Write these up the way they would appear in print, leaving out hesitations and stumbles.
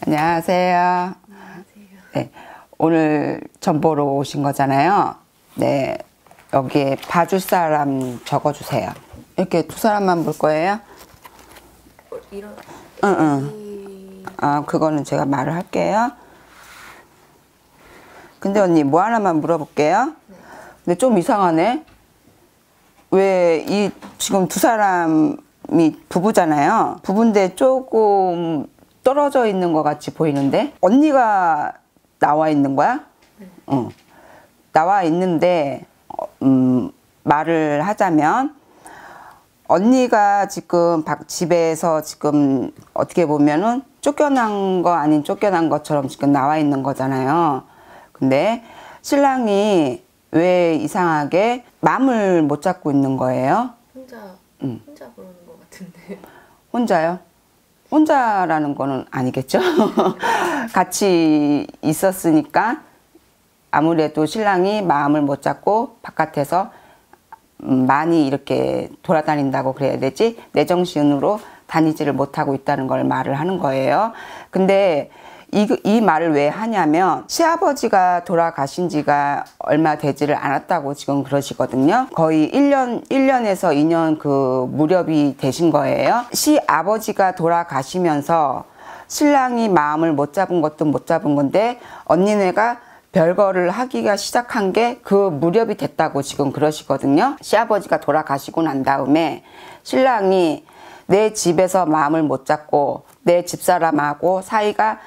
안녕하세요. 안녕하세요. 네, 오늘 전 보러 오신 거잖아요. 네, 여기에 봐줄 사람 적어주세요. 이렇게 두 사람만 볼 거예요? 이런. 응. 그거는 제가 말을 할게요. 근데 언니 뭐 하나만 물어볼게요. 네. 근데 좀 이상하네. 왜 지금 두 사람이 부부잖아요. 부부인데 조금 떨어져 있는 것 같이 보이는데 언니가 나와 있는 거야? 네. 응. 나와 있는데 말을 하자면 언니가 지금 집에서 지금 어떻게 보면은 쫓겨난 거 아닌 쫓겨난 것처럼 지금 나와 있는 거잖아요. 근데 신랑이 왜 이상하게 마음을 못 잡고 있는 거예요? 혼자 그러는 것 같은데. 혼자요? 혼자라는 거는 아니겠죠? 같이 있었으니까 아무래도 신랑이 마음을 못 잡고 바깥에서 많이 이렇게 돌아다닌다고 그래야 되지? 내 정신으로 다니지를 못하고 있다는 걸 말을 하는 거예요. 근데 이 말을 왜 하냐면 시아버지가 돌아가신 지가 얼마 되지를 않았다고 지금 그러시거든요. 거의 1년에서 2년 그 무렵이 되신 거예요. 시아버지가 돌아가시면서 신랑이 마음을 못 잡은 것도 못 잡은 건데 언니네가 별거를 하기가 시작한 게 그 무렵이 됐다고 지금 그러시거든요. 시아버지가 돌아가시고 난 다음에 신랑이 내 집에서 마음을 못 잡고 내 집사람하고 사이가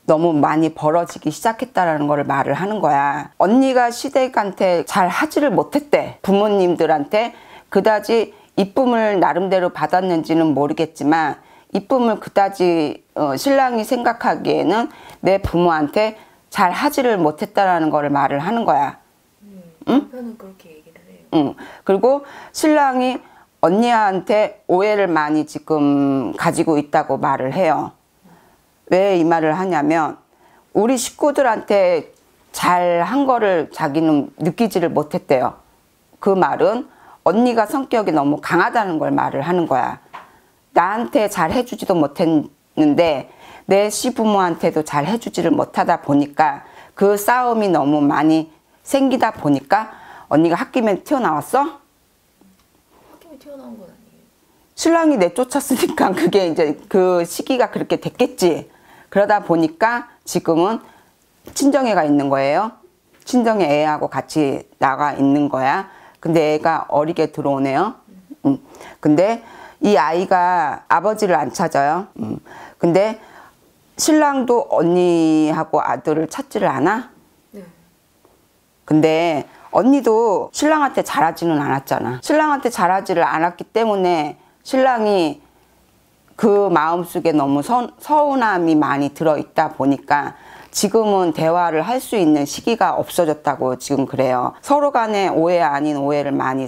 너무 많이 벌어지기 시작했다라는 걸 말을 하는 거야. 언니가 시댁한테 잘 하지를 못했대. 부모님들한테 그다지 이쁨을 나름대로 받았는지는 모르겠지만 이쁨을 그다지 신랑이 생각하기에는 내 부모한테 잘 하지를 못했다라는 걸 말을 하는 거야. 남편은 그렇게 얘기를 해요. 응. 그리고 신랑이 언니한테 오해를 많이 지금 가지고 있다고 말을 해요. 왜 이 말을 하냐면 우리 식구들한테 잘 한 거를 자기는 느끼지를 못했대요. 그 말은 언니가 성격이 너무 강하다는 걸 말을 하는 거야. 나한테 잘 해주지도 못했는데 내 시부모한테도 잘 해주지를 못하다 보니까 그 싸움이 너무 많이 생기다 보니까 언니가 홧김에 튀어나왔어? 홧김에 튀어나온 건 아니에요. 신랑이 내쫓았으니까 그게 이제 그 시기가 그렇게 됐겠지. 그러다 보니까 지금은 친정애가 있는 거예요. 친정에 애하고 같이 나가 있는 거야. 근데 애가 어리게 들어오네요. 근데 이 아이가 아버지를 안 찾아요. 근데 신랑도 언니하고 아들을 찾지를 않아? 네. 근데 언니도 신랑한테 잘하지는 않았잖아. 신랑한테 잘하지를 않았기 때문에 신랑이 그 마음속에 너무 서운함이 많이 들어있다 보니까 지금은 대화를 할 수 있는 시기가 없어졌다고 지금 그래요. 서로 간에 오해 아닌 오해를 많이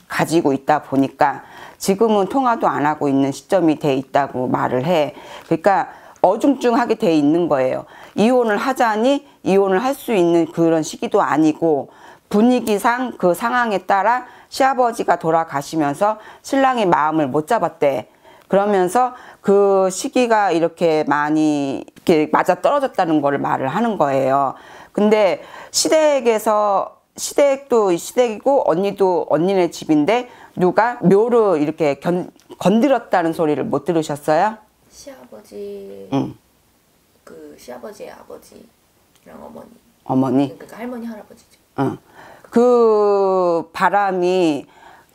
가지고 있다 보니까 지금은 통화도 안 하고 있는 시점이 돼 있다고 말을 해. 그러니까 어중중하게 돼 있는 거예요. 이혼을 하자니 이혼을 할 수 있는 그런 시기도 아니고 분위기상 그 상황에 따라 시아버지가 돌아가시면서 신랑이 마음을 못 잡았대. 그러면서 그 시기가 이렇게 많이 이렇게 맞아 떨어졌다는 걸 말을 하는 거예요. 근데 시댁도 시댁이고 언니도 언니네 집인데 누가 묘를 이렇게 건드렸다는 소리를 못 들으셨어요? 시아버지, 그 시아버지의 아버지랑 어머니. 그러니까 할머니 할아버지죠. 그 바람이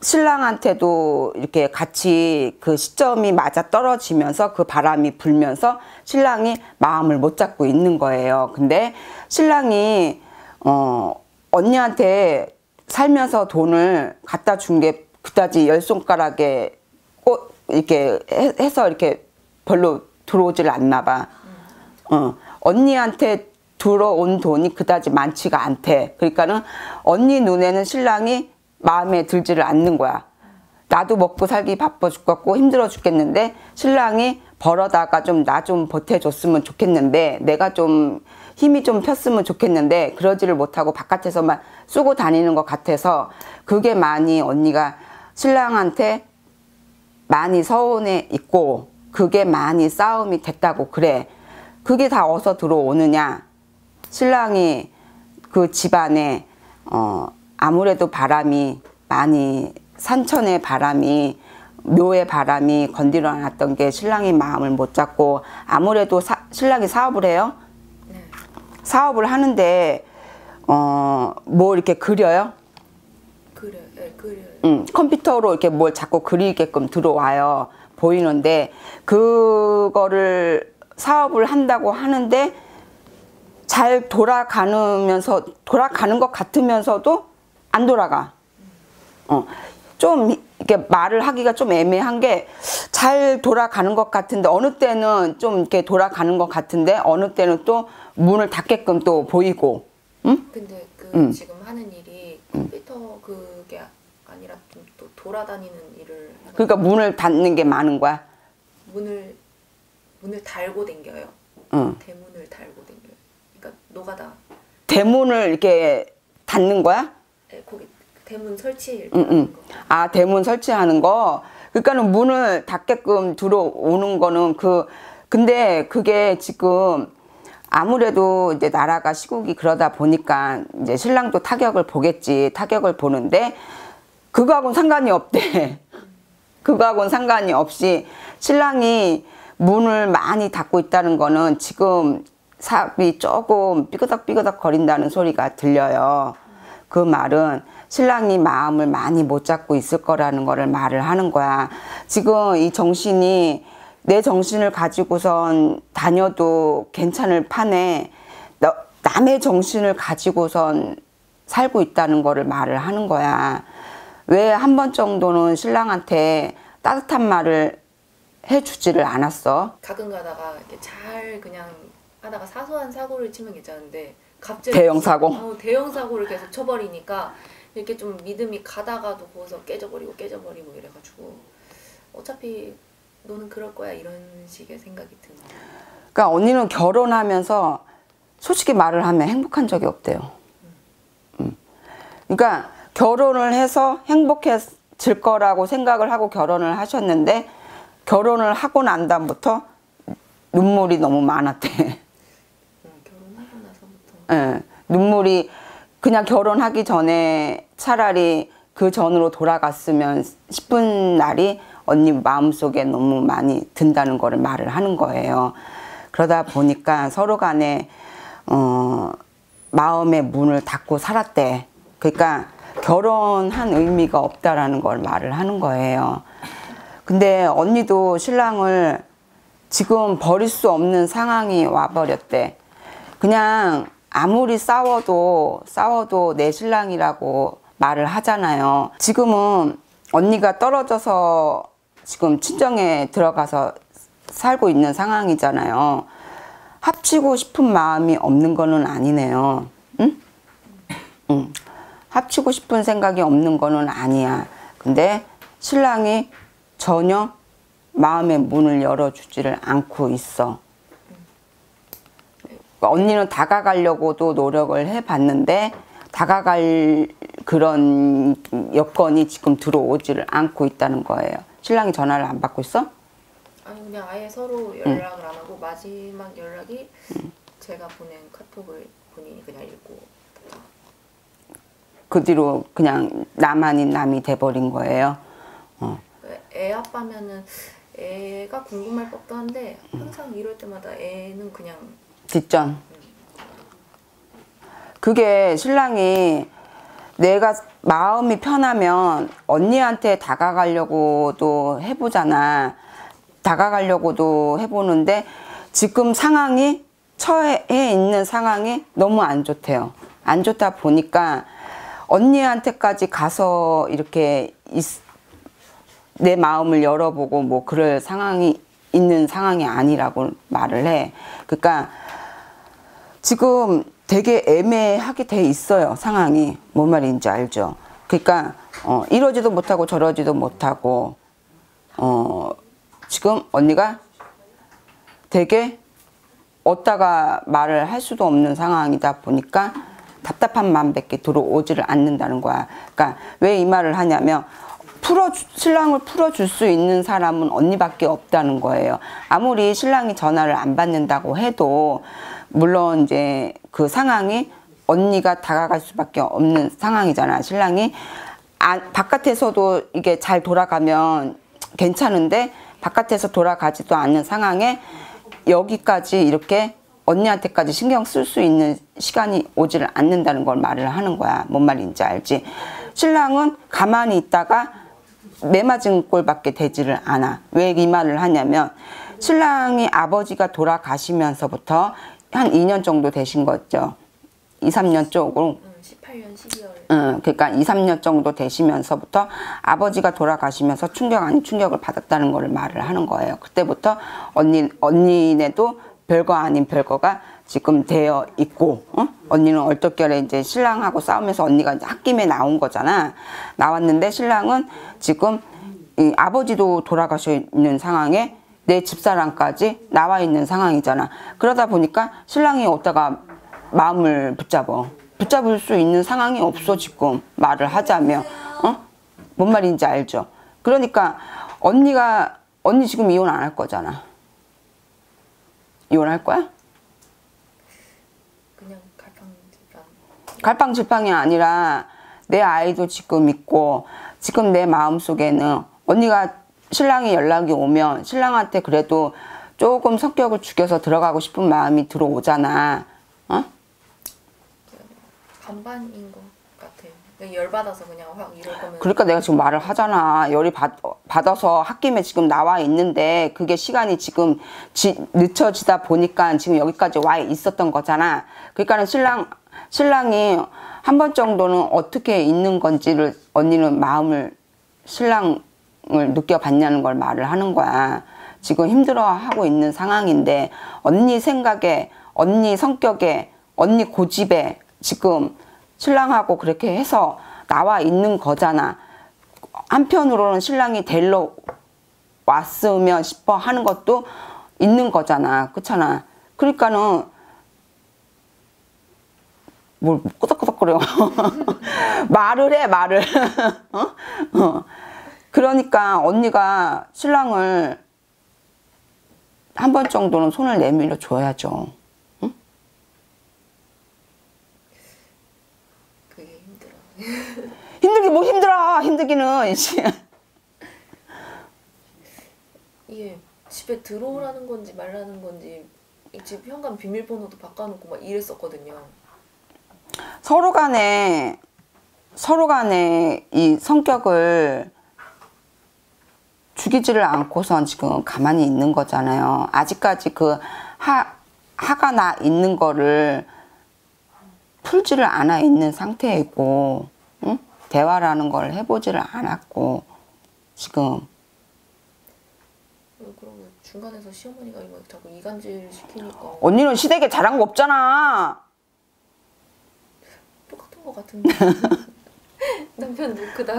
신랑한테도 이렇게 같이 그 시점이 맞아 떨어지면서 그 바람이 불면서 신랑이 마음을 못 잡고 있는 거예요. 근데 신랑이 언니한테 살면서 돈을 갖다 준 게 그다지 열 손가락에 꼭 이렇게 해서 이렇게 별로 들어오질 않나 봐. 언니한테 들어온 돈이 그다지 많지가 않대. 그러니까는 언니 눈에는 신랑이 마음에 들지를 않는 거야. 나도 먹고 살기 바빠 죽겠고 힘들어 죽겠는데 신랑이 벌어다가 좀 나 좀 보태줬으면 좋겠는데 내가 좀 힘이 좀 폈으면 좋겠는데 그러지를 못하고 바깥에서만 쓰고 다니는 것 같아서 그게 많이 언니가 신랑한테 많이 서운해 있고 그게 많이 싸움이 됐다고 그래. 그게 다 어디서 들어오느냐? 신랑이 그 집안에 아무래도 바람이 많이 산천의 바람이 묘의 바람이 건드려 놨던 게 신랑이 마음을 못 잡고 아무래도 신랑이 사업을 해요. 네. 사업을 하는데 뭐 이렇게 그려요? 그려요. 네, 그려요. 컴퓨터로 이렇게 뭘 자꾸 그리게끔 들어와요. 보이는데 그거를 사업을 한다고 하는데 잘 돌아가는 것 같으면서도 안 돌아가. 좀 이렇게 말을 하기가 좀 애매한 게 잘 돌아가는 것 같은데 어느 때는 좀 이렇게 돌아가는 것 같은데 어느 때는 또 문을 닫게끔 또 보이고. 응? 근데 지금 하는 일이 컴퓨터 그게 아니라 좀 또 돌아다니는 일을 해가지고 그러니까 문을 닫는 게 많은 거야. 문을 달고 댕겨요. 응. 대문을 달고 댕겨요. 그러니까 노가다. 대문을 이렇게 닫는 거야? 네, 거기 대문 설치 응. 거. 아, 대문 설치하는 거. 그러니까는 문을 닫게끔 들어오는 거는 근데 그게 지금 아무래도 이제 나라가 시국이 그러다 보니까 이제 신랑도 타격을 보겠지. 타격을 보는데 그거하고는 상관이 없대. 그거하고는 상관이 없이 신랑이 문을 많이 닫고 있다는 거는 지금 사업이 조금 삐그덕삐그덕 거린다는 소리가 들려요. 그 말은 신랑이 마음을 많이 못 잡고 있을 거라는 거를 말을 하는 거야. 지금 이 정신이 내 정신을 가지고선 다녀도 괜찮을 판에 남의 정신을 가지고선 살고 있다는 거를 말을 하는 거야. 왜 한 번 정도는 신랑한테 따뜻한 말을 해주지를 않았어? 가끔 가다가 이렇게 잘 그냥 하다가 사소한 사고를 치면 괜찮은데 갑자기 대형 사고? 대형 사고를 계속 쳐버리니까 이렇게 좀 믿음이 가다가도 거기서 깨져버리고 이래가지고 어차피 너는 그럴 거야 이런 식의 생각이 드는 거야. 그러니까 언니는 결혼하면서 솔직히 말을 하면 행복한 적이 없대요. 그러니까 결혼을 해서 행복해질 거라고 생각을 하고 결혼을 하셨는데 결혼을 하고 난 다음부터 눈물이 너무 많았대. 결혼하고 나서부터. 네, 눈물이 그냥 결혼하기 전에 차라리 그 전으로 돌아갔으면 싶은 날이 언니 마음속에 너무 많이 든다는 거를 말을 하는 거예요. 그러다 보니까 서로 간에 마음의 문을 닫고 살았대. 그러니까 결혼한 의미가 없다라는 걸 말을 하는 거예요. 근데 언니도 신랑을 지금 버릴 수 없는 상황이 와버렸대. 그냥 아무리 싸워도 내 신랑이라고 말을 하잖아요. 지금은 언니가 떨어져서 지금 친정에 들어가서 살고 있는 상황이잖아요. 합치고 싶은 마음이 없는 거는 아니네요. 응? 응. 합치고 싶은 생각이 없는 거는 아니야. 근데 신랑이 전혀 마음의 문을 열어주지를 않고 있어. 언니는 다가가려고도 노력을 해봤는데 다가갈 그런 여건이 지금 들어오지를 않고 있다는 거예요. 신랑이 전화를 안 받고 있어? 아니 그냥 아예 서로 연락을 안 하고 마지막 연락이 제가 보낸 카톡을 본인이 그냥 읽고 그 뒤로 그냥 남 아닌 남이 돼버린 거예요. 애 아빠면은 애가 궁금할 법도 한데 항상 이럴 때마다 애는 그냥 뒷전. 그게 신랑이 내가 마음이 편하면 언니한테 다가가려고도 해보잖아. 다가가려고도 해보는데 지금 상황이 처해 있는 상황이 너무 안 좋대요. 안 좋다 보니까 언니한테까지 가서 이렇게 내 마음을 열어보고 뭐 그럴 상황이 있는 상황이 아니라고 말을 해. 그러니까 지금 되게 애매하게 돼 있어요. 상황이. 뭔 말인지 알죠? 그러니까 이러지도 못하고 저러지도 못하고 지금 언니가 되게 어디다가 말을 할 수도 없는 상황이다 보니까 답답한 마음밖에 들어오지를 않는다는 거야. 그러니까 왜 이 말을 하냐면 신랑을 풀어줄 수 있는 사람은 언니밖에 없다는 거예요. 아무리 신랑이 전화를 안 받는다고 해도 물론 이제 그 상황이 언니가 다가갈 수밖에 없는 상황이잖아. 신랑이 바깥에서도 이게 잘 돌아가면 괜찮은데 바깥에서 돌아가지도 않는 상황에 여기까지 이렇게 언니한테까지 신경 쓸 수 있는 시간이 오지를 않는다는 걸 말을 하는 거야. 뭔 말인지 알지? 신랑은 가만히 있다가 매맞은 꼴밖에 되지를 않아. 왜 이 말을 하냐면 신랑이 아버지가 돌아가시면서부터 한 2년 정도 되신 거죠. 2, 3년 쪽으로. 18년 12월. 그러니까 2, 3년 정도 되시면서부터 아버지가 돌아가시면서 충격 아닌 충격을 받았다는 걸 말을 하는 거예요. 그때부터 언니네도 별거 아닌 별거가 지금 되어 있고, 언니는 얼떨결에 이제 신랑하고 싸우면서 언니가 이제 홧김에 나온 거잖아. 나왔는데 신랑은 지금 이 아버지도 돌아가셔 있는 상황에 내 집사람까지 나와 있는 상황이잖아. 그러다 보니까 신랑이 어디다가 마음을 붙잡을 수 있는 상황이 없어. 지금 말을 하자면 뭔 말인지 알죠? 그러니까 언니 지금 이혼 안 할 거잖아. 이혼할 거야? 그냥 갈팡질팡이 아니라 내 아이도 지금 있고 지금 내 마음속에는 언니가 신랑이 연락이 오면 신랑한테 그래도 조금 성격을 죽여서 들어가고 싶은 마음이 들어오잖아. 반반인 것 같아요. 그냥 열받아서 그냥 확 이럴 거면. 그러니까 내가 지금 말을 하잖아. 열이 받아서 홧김에 지금 나와 있는데 그게 시간이 지금 늦춰지다 보니까 지금 여기까지 와 있었던 거잖아. 그러니까는 신랑이 한 번 정도는 어떻게 있는 건지를 언니는 신랑을 느껴봤냐는 걸 말을 하는 거야. 지금 힘들어하고 있는 상황인데 언니 생각에, 언니 성격에, 언니 고집에 지금 신랑하고 그렇게 해서 나와 있는 거잖아. 한편으로는 신랑이 데리러 왔으면 싶어 하는 것도 있는 거잖아. 그렇잖아. 그러니까는 뭘 끄덕끄덕거려. 말을 해, 말을. 그러니까 언니가 신랑을 한 번 정도는 손을 내밀어 줘야죠. 응? 그게 힘들어. 힘들긴 뭐 힘들어. 힘들기는. 이게 집에 들어오라는 건지 말라는 건지 집 현관 비밀번호도 바꿔놓고 막 이랬었거든요. 서로 간에 이 성격을 죽이지를 않고선 지금 가만히 있는 거잖아요. 아직까지 그 화가 나 있는 거를 풀지를 않아 있는 상태이고, 응? 대화라는 걸 해보지를 않았고, 지금. 그러면 중간에서 시어머니가 막 자꾸 이간질 시키니까. 언니는 시댁에 잘한 거 없잖아. 똑같은 거 같은데. 남편 노크다.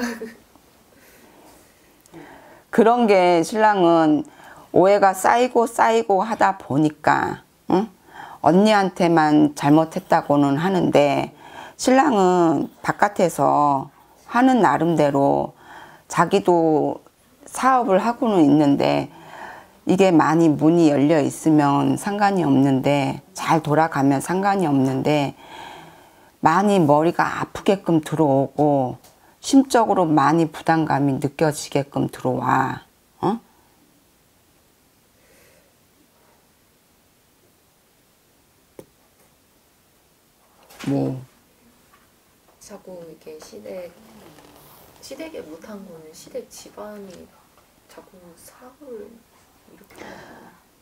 그런 게 신랑은 오해가 쌓이고 하다 보니까, 응? 언니한테만 잘못했다고는 하는데 신랑은 바깥에서 하는 나름대로 자기도 사업을 하고는 있는데 이게 많이 문이 열려 있으면 상관이 없는데 잘 돌아가면 상관이 없는데 많이 머리가 아프게끔 들어오고 심적으로 많이 부담감이 느껴지게끔 들어와. 뭐 자꾸 이렇게 시댁에 못한 거는 시댁 집안이 자꾸 사고를 이렇게.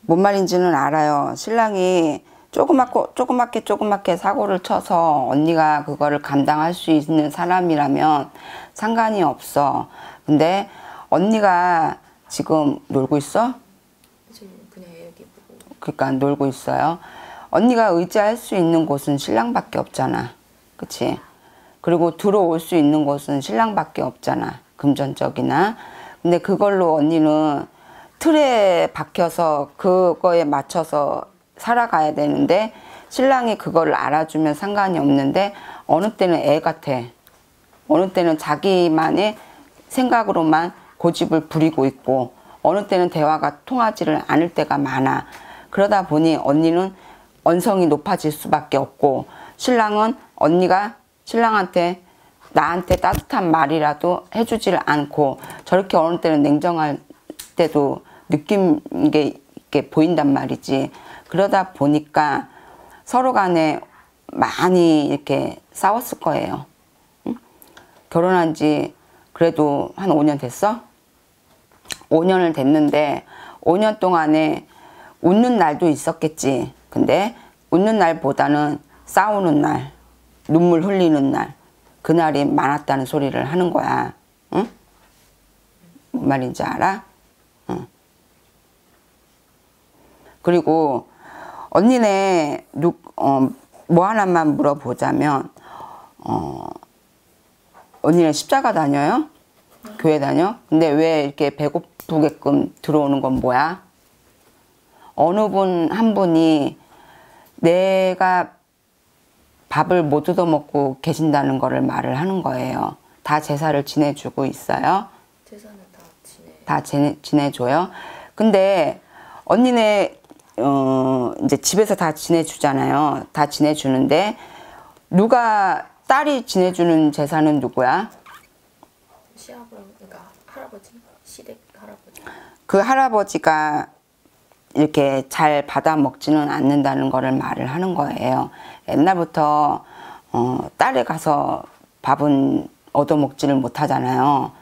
뭔 말인지는 알아요. 신랑이 조그맣게 사고를 쳐서 언니가 그거를 감당할 수 있는 사람이라면 상관이 없어. 근데 언니가 지금 놀고 있어? 지금 그냥 애기 보고. 그러니까 놀고 있어요. 언니가 의지할 수 있는 곳은 신랑밖에 없잖아. 그치? 그리고 들어올 수 있는 곳은 신랑밖에 없잖아. 금전적이나. 근데 그걸로 언니는 틀에 박혀서 그거에 맞춰서 살아가야 되는데 신랑이 그거를 알아주면 상관이 없는데 어느 때는 애 같아. 어느 때는 자기만의 생각으로만 고집을 부리고 있고 어느 때는 대화가 통하지를 않을 때가 많아. 그러다 보니 언니는 언성이 높아질 수밖에 없고 신랑은 언니가 신랑한테 나한테 따뜻한 말이라도 해주질 않고 저렇게 어느 때는 냉정할 때도 느낌 게 이렇게 보인단 말이지. 그러다 보니까 서로 간에 많이 이렇게 싸웠을 거예요. 응? 결혼한 지 그래도 한 5년 됐어? 5년을 됐는데 5년 동안에 웃는 날도 있었겠지. 근데 웃는 날보다는 싸우는 날, 눈물 흘리는 날, 그날이 많았다는 소리를 하는 거야. 응? 뭔 말인지 알아? 응. 그리고 언니네 뭐 하나만 물어보자면 언니는 십자가 다녀요? 교회 다녀? 근데 왜 이렇게 배고프게끔 들어오는 건 뭐야? 어느 분 한 분이 내가 밥을 못 얻어먹고 계신다는 거를 말을 하는 거예요. 다 제사를 지내주고 있어요. 제사는 다 다 지내줘요. 근데 언니네 이제 집에서 다 지내주잖아요. 다 지내주는데 누가 딸이 지내주는 제사는 누구야? 시아버지, 그러니까 할아버지, 시댁 할아버지. 그 할아버지가 이렇게 잘 받아 먹지는 않는다는 거를 말을 하는 거예요. 옛날부터 딸에 가서 밥은 얻어 먹지를 못하잖아요.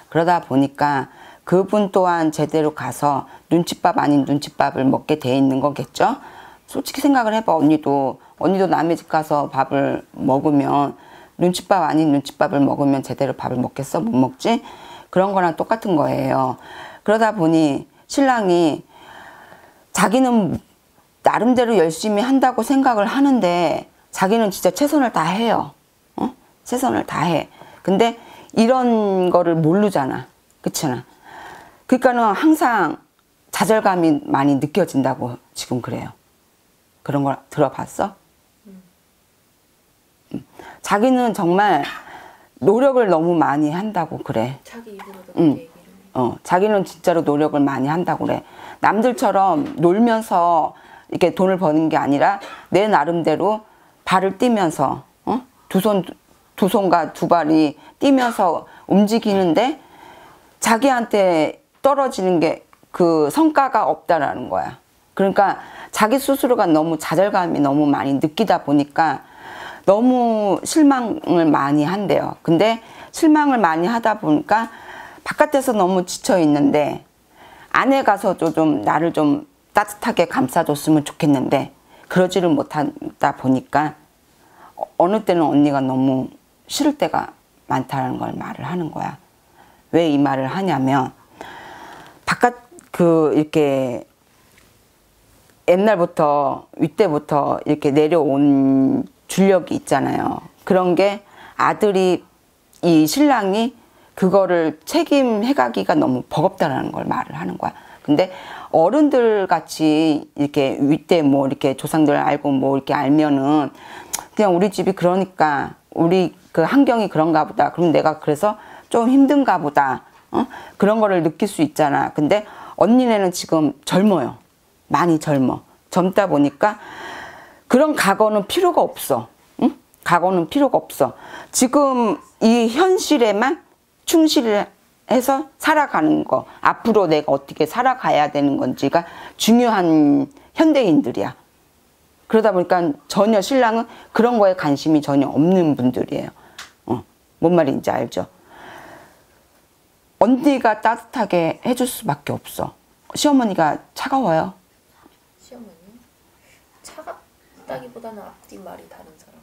그러다 보니까 그분 또한 제대로 가서 눈칫밥 아닌 눈칫밥을 먹게 돼 있는 거겠죠. 솔직히 생각을 해봐. 언니도 남의 집 가서 밥을 먹으면 눈칫밥 아닌 눈칫밥을 먹으면 제대로 밥을 먹겠어? 못 먹지? 그런 거랑 똑같은 거예요. 그러다 보니 신랑이 자기는 나름대로 열심히 한다고 생각을 하는데 자기는 진짜 최선을 다해요. 최선을 다해. 근데 이런 거를 모르잖아. 그렇잖아. 그러니까는 항상 좌절감이 많이 느껴진다고 지금 그래요. 그런 걸 들어봤어? 자기는 정말 노력을 너무 많이 한다고 그래. 자기 입으로도 그렇게 얘기를. 자기는 진짜로 노력을 많이 한다고 그래. 남들처럼 놀면서 이렇게 돈을 버는 게 아니라 내 나름대로 발을 띄면서 두 손과 두 발이 뛰면서 움직이는데 자기한테 떨어지는 게 그 성과가 없다라는 거야. 그러니까 자기 스스로가 너무 좌절감이 너무 많이 느끼다 보니까 너무 실망을 많이 한대요. 근데 실망을 많이 하다 보니까 바깥에서 너무 지쳐 있는데 안에 가서도 좀 나를 좀 따뜻하게 감싸줬으면 좋겠는데 그러지를 못하다 보니까 어느 때는 언니가 너무 싫을 때가 많다는 걸 말을 하는 거야. 왜 이 말을 하냐면 바깥 이렇게 옛날부터 윗때부터 이렇게 내려온 줄력이 있잖아요. 그런 게 아들이 이 신랑이 그거를 책임해 가기가 너무 버겁다라는 걸 말을 하는 거야. 근데 어른들 같이 이렇게 윗때 뭐 이렇게 조상들 알고 뭐 이렇게 알면은 그냥 우리 집이 그러니까 우리 그 환경이 그런가 보다. 그럼 내가 그래서 좀 힘든가 보다. 그런 거를 느낄 수 있잖아. 근데 언니네는 지금 젊어요. 많이 젊어. 젊다 보니까 그런 각오는 필요가 없어. 응? 각오는 필요가 없어. 지금 이 현실에만 충실을 해서 살아가는 거. 앞으로 내가 어떻게 살아가야 되는 건지가 중요한 현대인들이야. 그러다 보니까 전혀 신랑은 그런 거에 관심이 전혀 없는 분들이에요. 뭔 말인지 알죠? 언니가 따뜻하게 해줄 수밖에 없어. 시어머니가 차가워요. 시어머니? 차갑다기보다는 앞뒤 말이 다른 사람.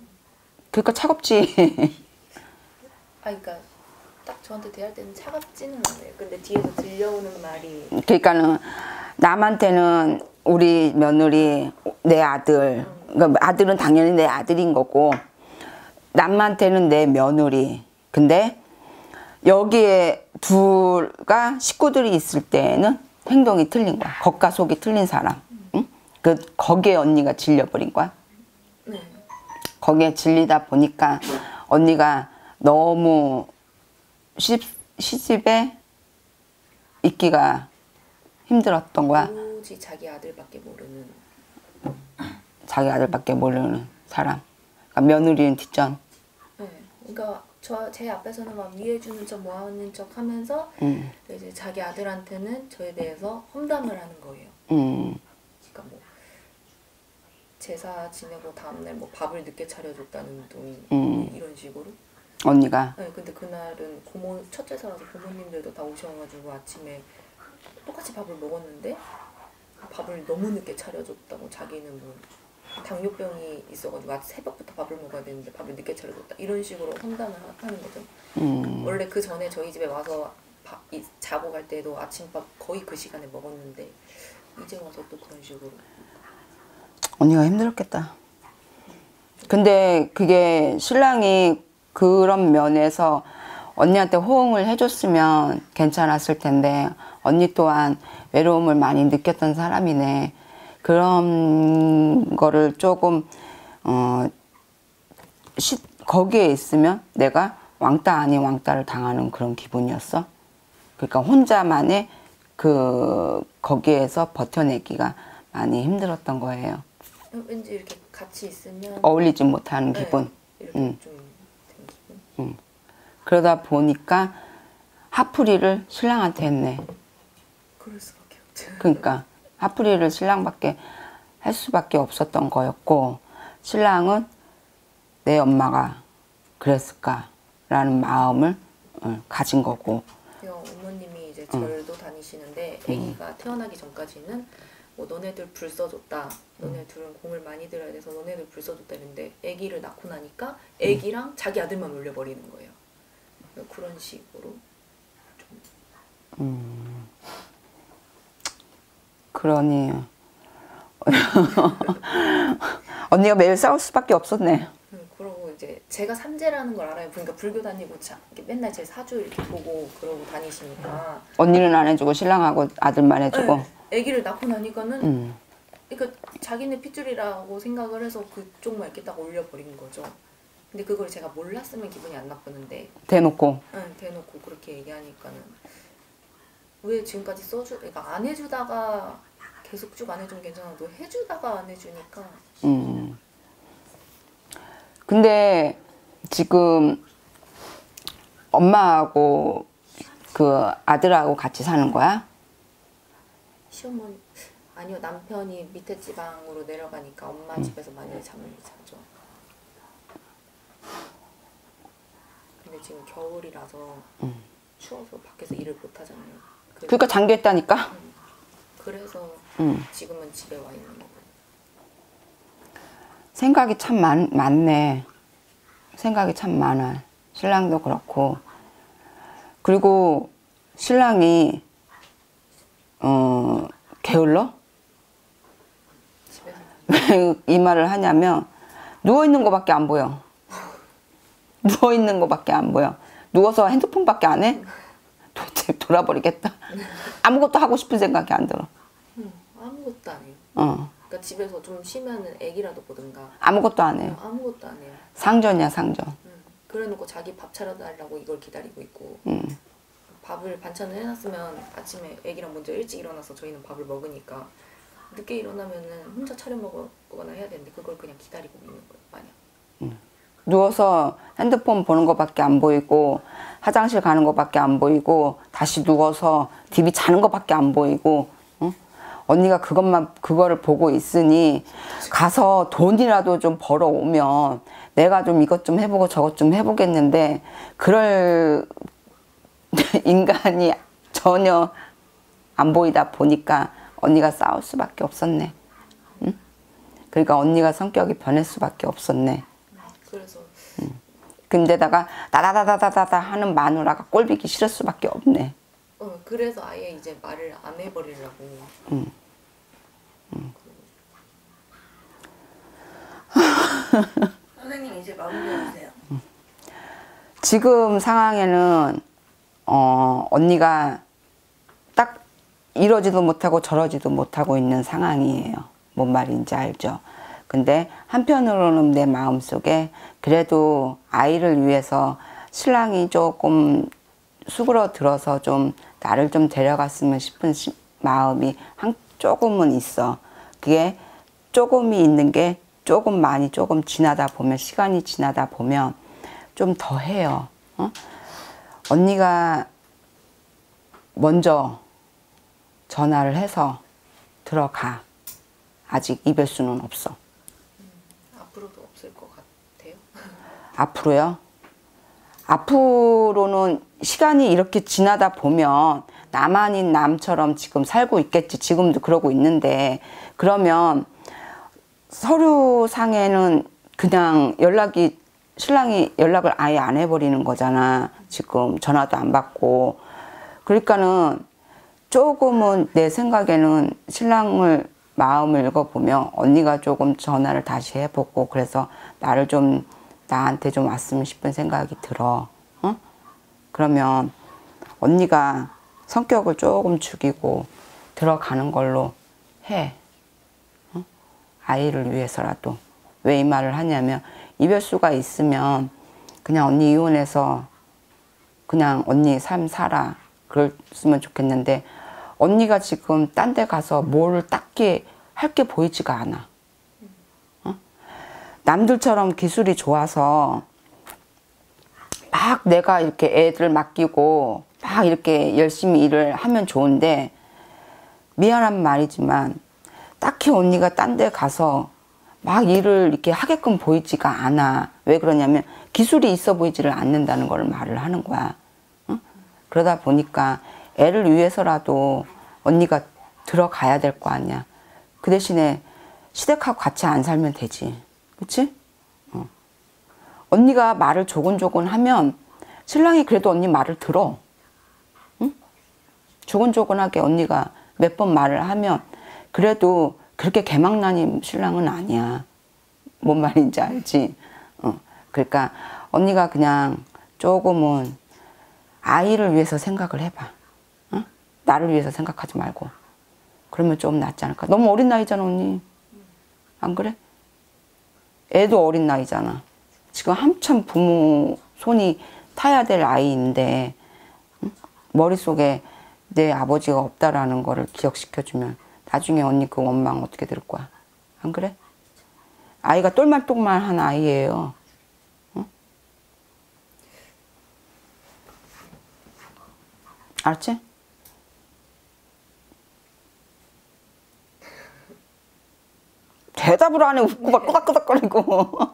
그러니까 차갑지. 그러니까 딱 저한테 대할 때는 차갑지는 않아요. 근데 뒤에서 들려오는 말이. 그러니까는 남한테는 우리 며느리, 내 아들. 그러니까 아들은 당연히 내 아들인 거고 남한테는 내 며느리. 근데 여기에 둘가 식구들이 있을 때는 행동이 틀린 거야. 겉과 속이 틀린 사람. 응? 거기에 언니가 질려버린 거야. 네. 거기에 질리다 보니까 언니가 너무 시집에 있기가 힘들었던 거야. 오로지 자기 아들밖에 모르는. 자기 아들밖에 모르는 사람. 그러니까 며느리는 뒷전. 네. 그러니까 제 앞에서는 막 위해주는 척 모아하는 척 하면서 이제 자기 아들한테는 저에 대해서 험담을 하는 거예요. 그러니까 뭐 제사 지내고 다음날 뭐 밥을 늦게 차려줬다는 둥 이런 식으로. 언니가. 네, 근데 그날은 첫 제사라서 부모님들도 다 오셔가지고 아침에 똑같이 밥을 먹었는데 밥을 너무 늦게 차려줬다고 자기는 뭐 당뇨병이 있어가지고 새벽부터 밥을 먹어야 되는데 밥을 늦게 차려줬다 이런 식으로 험담을 하는 거죠. 원래 그 전에 저희 집에 와서 자고 갈 때도 아침밥 거의 그 시간에 먹었는데 이제 와서 또 그런 식으로. 언니가 힘들었겠다. 근데 그게 신랑이 그런 면에서 언니한테 호응을 해줬으면 괜찮았을 텐데 언니 또한 외로움을 많이 느꼈던 사람이네. 그런 거를 조금 거기에 있으면 내가 왕따 아닌 왕따를 당하는 그런 기분이었어. 그러니까 혼자만의 거기에서 버텨내기가 많이 힘들었던 거예요. 왠지 이렇게 같이 있으면 어울리지 못하는 기분. 네, 이렇게 좀 된 기분. 그러다 보니까 화풀이를 신랑한테 했네. 그럴 수밖에 없죠. 그러니까 화풀이를 신랑밖에 할 수밖에 없었던 거였고 신랑은 내 엄마가 그랬을까라는 마음을 가진 거고. 어머님이 이제 절도 다니시는데 아기가 태어나기 전까지는 뭐 너네들 불 써줬다. 너네 둘은 공을 많이 들여야 돼서 너네들 불 써줬다 했는데 아기를 낳고 나니까 아기랑 자기 아들만 올려버리는 거예요. 그런 식으로 좀. 그러니 언니가 매일 싸울 수밖에 없었네. 그러고 이제 제가 삼재라는 걸 알아요. 그러니까 불교 다니고 맨날 제 사주 이렇게 보고 그러고 다니시니까. 언니는 안 해주고 신랑하고 아들만 해주고. 네, 아기를 낳고 나니까는 그러니까 자기네 핏줄이라고 생각을 해서 그쪽만 이렇게 딱 올려버린 거죠. 근데 그걸 제가 몰랐으면 기분이 안 나쁘는데 대놓고. 응, 대놓고 그렇게 얘기하니까는 왜 지금까지 그러니까 안 해주다가 계속 쭉 안 해주면 괜찮아도 해주다가 안 해주니까. 근데 지금 엄마하고 그 아들하고 같이 사는 거야? 시어머니 아니요, 남편이 밑에 지방으로 내려가니까 엄마 집에서 많이 잠을 자죠. 근데 지금 겨울이라서 추워서 밖에서 일을 못 하잖아요. 그러니까 잠겼다니까. 그래서 지금은 집에 와 있는 거고. 생각이 참 많네. 생각이 참 많아. 신랑도 그렇고. 그리고 신랑이 게을러? 집에서 왜 이 말을 하냐면 누워있는 거밖에 안 보여. 누워있는 거밖에 안 보여. 누워서 핸드폰밖에 안 해? 도대체 돌아버리겠다. 아무것도 하고 싶은 생각이 안 들어. 아무것도 안 해요. 그러니까 집에서 좀 쉬면은 애기라도 보든가. 아무것도 안 해요. 아무것도 안 해요. 상전이야, 상전. 그래놓고 자기 밥 차려달라고 이걸 기다리고 있고. 밥을 반찬을 해놨으면 아침에 애기랑 먼저 일찍 일어나서 저희는 밥을 먹으니까 늦게 일어나면은 혼자 차려 먹거나 해야 되는데 그걸 그냥 기다리고 있는 거예요, 마냥. 누워서 핸드폰 보는 것밖에 안 보이고 화장실 가는 것밖에 안 보이고 다시 누워서 TV 자는 것밖에 안 보이고. 언니가 그거를 보고 있으니 가서 돈이라도 좀 벌어오면 내가 좀 이것 좀 해보고 저것 좀 해보겠는데 그럴 인간이 전혀 안 보이다 보니까 언니가 싸울 수밖에 없었네. 응? 그러니까 언니가 성격이 변할 수밖에 없었네. 그래서 근데다가 다다다다다다 하는 마누라가 꼴보기 싫을 수밖에 없네. 그래서 아예 이제 말을 안 해버리려고. 선생님 이제 마무리해주세요. 지금 상황에는 언니가 딱 이러지도 못하고 저러지도 못하고 있는 상황이에요. 뭔 말인지 알죠? 근데 한편으로는 내 마음속에 그래도 아이를 위해서 신랑이 조금 수그러들어서 좀 나를 좀 데려갔으면 싶은 마음이 조금은 있어. 그게 조금이 있는 게 조금 많이 조금 지나다 보면, 시간이 지나다 보면 좀 더 해요. 언니가 먼저 전화를 해서 들어가. 아직 이별수는 없어. 앞으로도 없을 것 같아요. 앞으로요? 앞으로는 시간이 이렇게 지나다 보면 남 아닌 남처럼 지금 살고 있겠지. 지금도 그러고 있는데, 그러면 서류상에는 그냥 신랑이 연락을 아예 안 해버리는 거잖아. 지금 전화도 안 받고. 그러니까는 조금은 내 생각에는 신랑을 마음을 읽어보면 언니가 조금 전화를 다시 해보고, 그래서 나한테 좀 왔으면 싶은 생각이 들어. 그러면 언니가 성격을 조금 죽이고 들어가는 걸로 해. 아이를 위해서라도. 왜 이 말을 하냐면, 이별수가 있으면 그냥 언니 이혼해서 그냥 언니 삶 살아. 그랬으면 좋겠는데, 언니가 지금 딴 데 가서 뭘 딱히 할 게 보이지가 않아. 남들처럼 기술이 좋아서 막 내가 이렇게 애들 맡기고 막 이렇게 열심히 일을 하면 좋은데, 미안한 말이지만 딱히 언니가 딴 데 가서 막 일을 이렇게 하게끔 보이지가 않아. 왜 그러냐면 기술이 있어 보이지를 않는다는 걸 말을 하는 거야. 그러다 보니까 애를 위해서라도 언니가 들어가야 될 거 아니야. 그 대신에 시댁하고 같이 안 살면 되지. 그치? 언니가 말을 조곤조곤 하면 신랑이 그래도 언니 말을 들어. 응? 조곤조곤하게 언니가 몇 번 말을 하면 그래도 그렇게 개망나니 신랑은 아니야. 뭔 말인지 알지? 그러니까 언니가 그냥 조금은 아이를 위해서 생각을 해봐. 나를 위해서 생각하지 말고. 그러면 좀 낫지 않을까. 너무 어린 나이잖아, 언니. 안 그래? 애도 어린 나이잖아. 지금 한참 부모 손이 타야 될 아이인데, 머릿속에 내 아버지가 없다라는 거를 기억시켜주면 나중에 언니 그 원망 어떻게 들을 거야. 안 그래? 아이가 똘말똘말한 아이예요. 알았지? 대답을 안 해. 웃고 막 끄덕끄덕거리고.